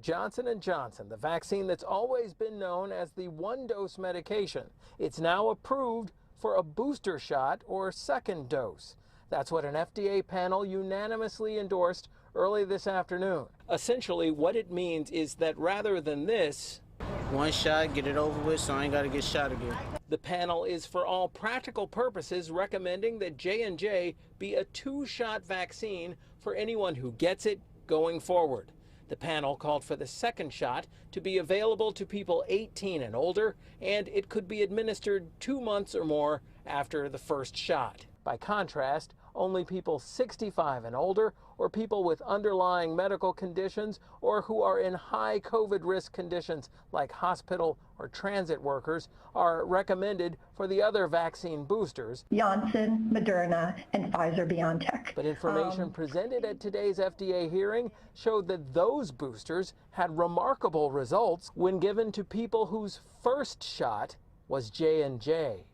Johnson & Johnson, the vaccine that's always been known as the one-dose medication. It's now approved for a booster shot or second dose. That's what an FDA panel unanimously endorsed early this afternoon. Essentially, what it means is that rather than this, one shot, get it over with, so I ain't got to get shot again. The panel is for all practical purposes recommending that J&J be a two-shot vaccine for anyone who gets it going forward. The panel called for the second shot to be available to people 18 and older, and it could be administered 2 months or more after the first shot. By contrast, only people 65 and older, or people with underlying medical conditions, or who are in high COVID risk conditions like hospital or transit workers, are recommended for the other vaccine boosters. Janssen, Moderna, and Pfizer-BioNTech. But information presented at today's FDA hearing showed that those boosters had remarkable results when given to people whose first shot was J&J.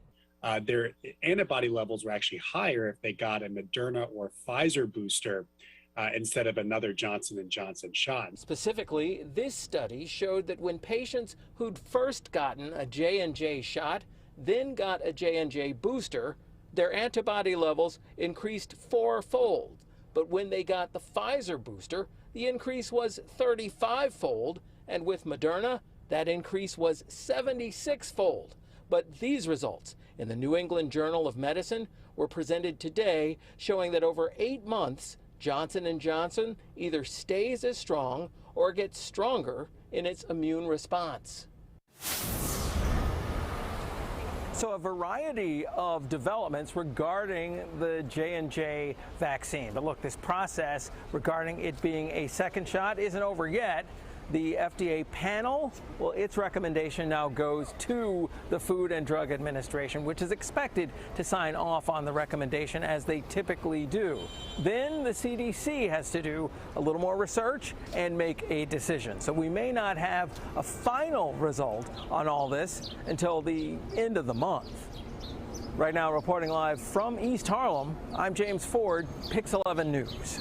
Their antibody levels were actually higher if they got a Moderna or Pfizer booster instead of another Johnson & Johnson shot. Specifically, this study showed that when patients who'd first gotten a J&J shot, then got a J&J booster, their antibody levels increased 4-fold. But when they got the Pfizer booster, the increase was 35-fold, and with Moderna, that increase was 76-fold. But these results in the New England Journal of Medicine were presented today, showing that over 8 months, Johnson & Johnson either stays as strong or gets stronger in its immune response. So a variety of developments regarding the J&J vaccine. But look, this process regarding it being a second shot isn't over yet. The FDA panel, well, its recommendation now goes to the Food and Drug Administration, which is expected to sign off on the recommendation as they typically do. Then the CDC has to do a little more research and make a decision. So we may not have a final result on all this until the end of the month. Right now, reporting live from East Harlem, I'm James Ford, Pix 11 News.